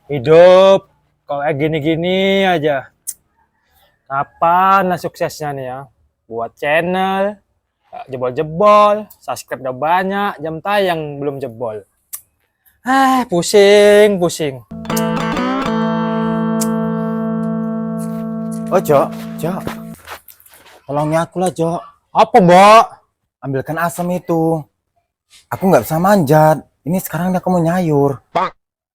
Hidup kalau kayak gini-gini aja. Kapan lah suksesnya nih ya? Buat channel, jebol-jebol, subscribe udah banyak, jam tayang belum jebol. Pusing. Oh, Jok, tolongnya aku lah, Jok. Apa, Mbok? Ambilkan asam itu. Aku nggak bisa manjat. Ini sekarang aku mau nyayur.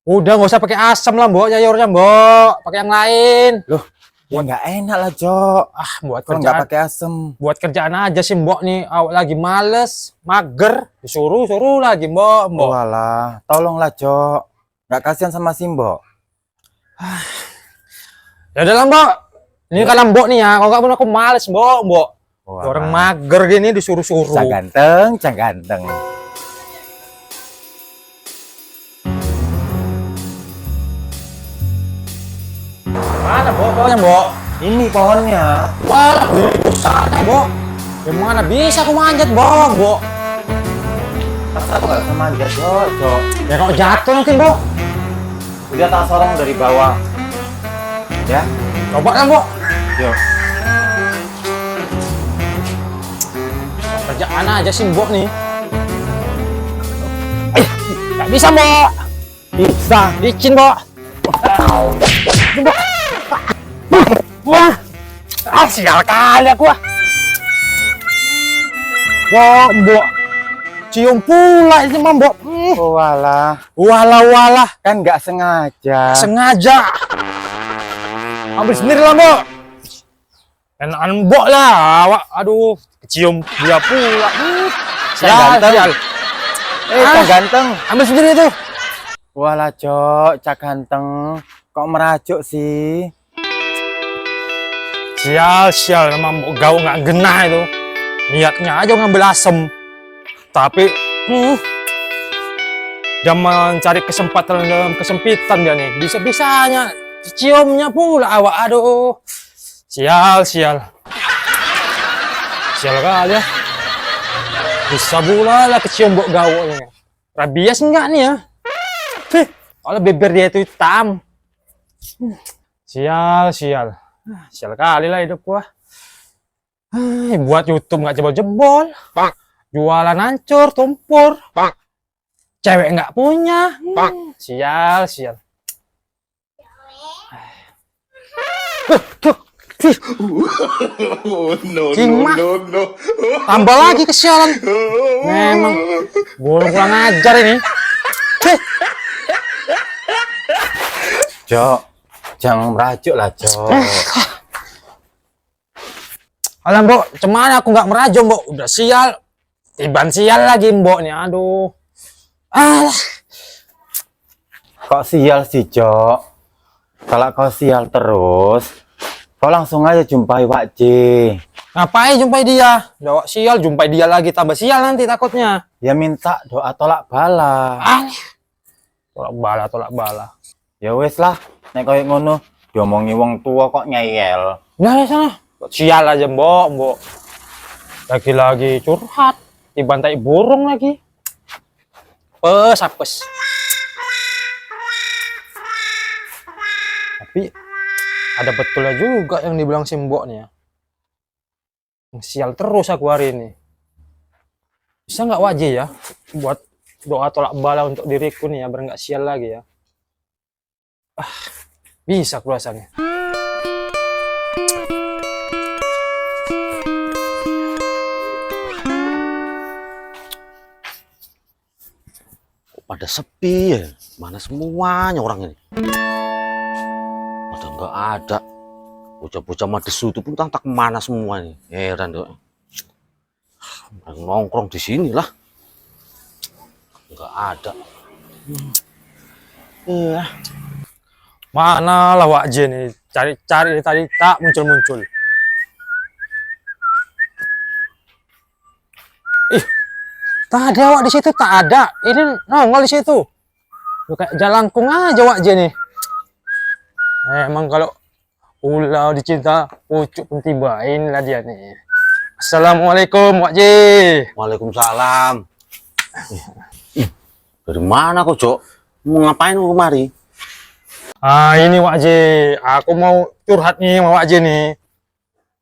Udah nggak usah pakai asam lah, Mbok, nyayurnya, Mbok. Pakai yang lain. Loh, ya nggak enak lah, Jok. Buat Kalau nggak kerjaan, pakai asam. buat kerjaan aja sih, Mbok nih. Awak lagi males, mager, disuruh lagi, Mbok. Oh, alah, tolonglah, Jok. Nggak kasihan sama si Mbok. Ya udah lah, Mbok. Ini karena Mbok nih ya, kalau nggak pun aku males, Mbok. Oh, Orang alah. mager gini disuruh-suruh. Cang ganteng. Mana, Mbok? Pohonnya, Mbok? Ini pohonnya. Wah, besar, Mbok. Gimana bisa aku manjat, Mbok? Masa aku nggak bisa manjat, Jok. Ya kalau jatuh nanti, Mbok. Udah tak sorong dari bawah. Ya, Coba lah, Mbok. Jok. Kerjaan aja sih, Mbok nih. Nggak bisa, Mbok. Bisa. Licin, Mbok. Mbok. Wah. Sial kali aku. Wah, Mbok. Cium pula ini, Mbok. Oh, alah. Walah. Kan nggak sengaja. Sengaja. Ambil sendiri lah, Mbok. Enakan Mbok lah. Awak, aduh, kecium dia pula. Ganteng. Cak ganteng. Ambil sendiri tuh. Walah, Jok, Cak ganteng. Kok merajuk sih? Sial, nama Mbok Gau nggak genah itu. Niatnya aja ngambil asem. Tapi, dia mencari kesempatan dalam kesempitan dia nih. Bisa-bisanya ciumnya pula awak. Aduh. Sial kali ya. Bisa pula lah kecium Mbok Gau nih. Rabies enggak nih ya? Kalau bibir dia itu hitam. Sial kali lah hidup gua. Buat YouTube nggak jebol-jebol. Jualan hancur, tumpur. Cewek nggak punya. Sial. No. Tambah lagi kesialan. Memang kurang ajar ini. Jok, jangan merajuk lah, Jok. Alah, Mbok, cemana aku nggak merajuk, Mbok. Udah sial. Tiban sial lagi, Mbok nih. Aduh. Kok sial sih, Jok? Kalau kau sial terus, kau langsung aja jumpai Wak J. Ngapain jumpai dia? Udah sial, jumpai dia lagi. Tambah sial nanti takutnya. Ya minta doa tolak bala. Tolak bala. Ya wes lah, nek koyo ngono, diomongi wong tua kok ngeyel. Udah sana. Sial aja, Mbok. Lagi-lagi curhat, dibantai burung lagi. Apes. Tapi ada betulnya juga yang dibilang si Mbok nih ya. Sial terus aku hari ini. Bisa nggak wajib ya buat doa tolak bala untuk diriku nih ya, biar nggak sial lagi ya. Bisa aku rasanya. Pada sepi ya, mana semuanya orang ini? Pada nggak ada. Bocah-bocah madesu itu pun tak kemana semua nih? Heran dong. Nongkrong di sini lah. Nggak ada. Mana lah Wak J nih? Cari tadi tak muncul. Tak ada Wak di situ, tak ada. Ini nongol di situ. Kayak jalangkung aja Wak J nih. Emang kalau ulau dicinta pucuk pun tibain lah dia nih. Assalamualaikum Wak J. Waalaikumsalam. Dari mana kok, Jok? Mau ngapain lu kemari? Ah, ini Wak J. Aku mau curhat nih sama Wak J nih.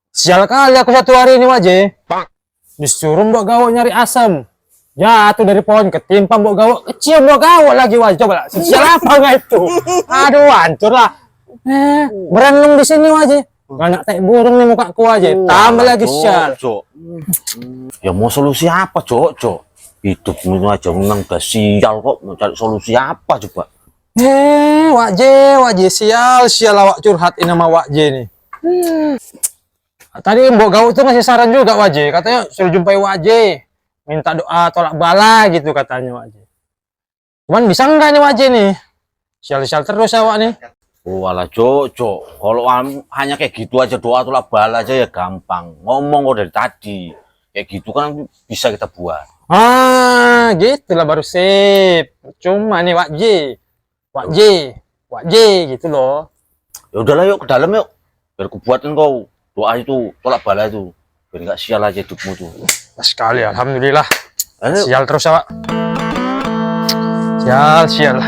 Sial kali aku satu hari ini Wak J. Disuruh mbok gawok nyari asam. Jatuh dari pohon ketimpa mbok gawok. Kecil mbok gawok lagi Wak J. Coba lah. Sial apa nggak itu? Aduh, hancur lah. Berenung di sini Wak J. Banyak tai burung nih mukaku Wak J. Tambah lagi sial. Cok. Ya mau solusi apa, Cok? Hidupmu itu aja menang udah sial kok. Mau cari solusi apa coba? Wak J, sial awak curhat ini sama Wak J nih. Tadi Mbok Gawuk tuh ngasih saran juga Wak J, katanya suruh jumpai Wak J, minta doa tolak bala gitu katanya Wak J. Cuman bisa enggak nih Wak J nih? Sial-sial terus awak nih. Oh alah Cok. Kalau hanya kayak gitu aja doa tolak bala aja ya gampang. Ngomong kok dari tadi. Kayak gitu kan bisa kita buat. Ah, gitulah baru sip. Cuma nih Wak J gitu loh. Ya udahlah yuk ke dalam yuk. Biar aku buatin kau doa itu tolak bala itu. Biar nggak sial aja hidupmu tuh. Pas sekali alhamdulillah. Ayo. Sial terus awak. Sial.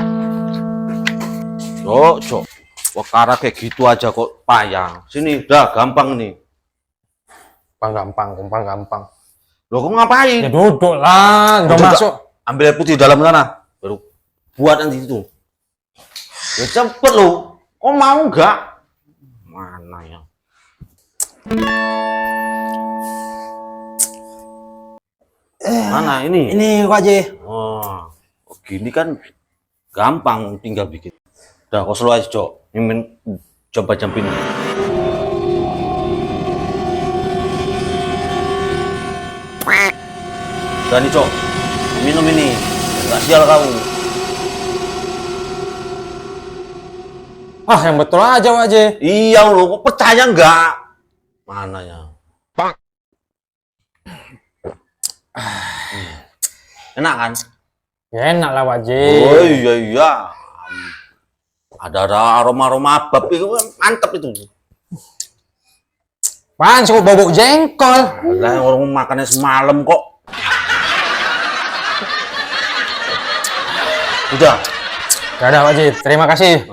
Cok. Perkara kayak gitu aja kok payah. Sini udah gampang nih. Gampang. Loh kok ngapain? Ya duduk lah, udah Duduk, masuk. Ambil air putih dalam sana. Baru buat nanti itu. Ya cepet lo. Kok mau nggak? Mana ya? Mana ini? Ini Wak J. Oh, gini kan gampang tinggal bikin. Udah kau selalu aja Cok. Mimin coba jampin. Udah nih Cok. Minum ini. Nggak sial kamu. Ah, yang betul aja Wak J. Iya lo, kok percaya nggak? Mana ya? Enak kan? Ya enak lah Wak J. Oh iya. Ada aroma bab itu kan mantep itu. Pan suka bobok jengkol. Lah orang makannya semalam kok. Udah. Gak ada Wak J, terima kasih.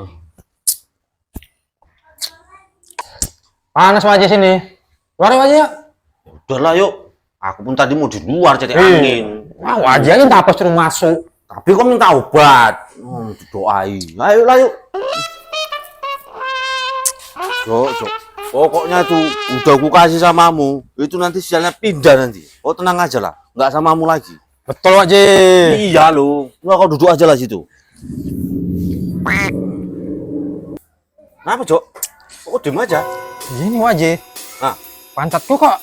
Panas Wak J sini. Keluar Wak J ya. Udahlah yuk. Aku pun tadi mau di luar cari angin. Wah, Wak J aja tak suruh masuk. Tapi kok minta obat. Doai. Ayolah yuk. Cok. Pokoknya tuh udah aku kasih samamu. Itu nanti sialnya pindah nanti. Oh tenang aja lah. Nggak samamu lagi. Betul Wak J. Iya lo. Nggak kau duduk aja lah situ. Kenapa Cok? Kok diem aja? Gini Wak J. Nah, Pantatku kok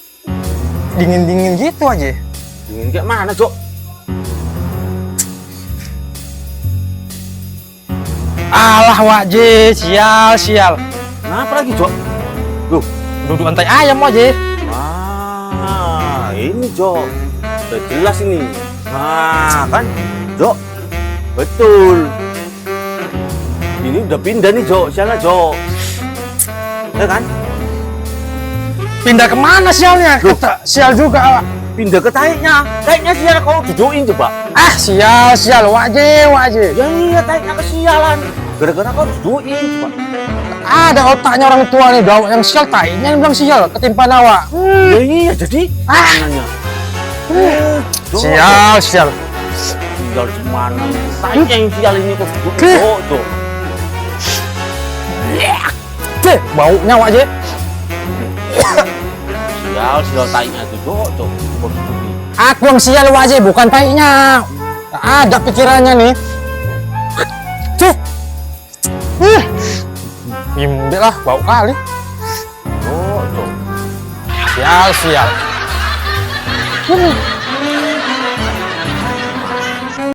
dingin-dingin gitu Wak J. dingin kayak mana Cok? Alah Wak J, sial. Kenapa lagi Cok? Loh, Duduk lantai ayam Wak J. ah ini Cok. Udah jelas ini. Nah kan Cok. Betul. Ini udah pindah nih Cok. Sialnya Cok. Ya kan? Pindah kemana sialnya? Loh. Kata sial juga awak. Pindah ke taiknya. Taiknya sial kau dudukin coba. Ah, sial Wak J. Ya iya taiknya kesialan. Gara-gara kau dudukin coba. Ada otaknya orang tua nih, gawak yang sial, tainya yang bilang sial, ketimpa awak. Ya iya jadi. Mananya. Cok. Sial. Sial gimana? Taiknya yang sial ini kok dudukin Cok. Cih, baunya Wak J. Sial taiknya itu Cok. Kok dudukin. Aku yang sial Wak J, bukan tainya. Nggak ada pikirannya nih. Cih. Bimbel lah, bau kali. Cok. Sial.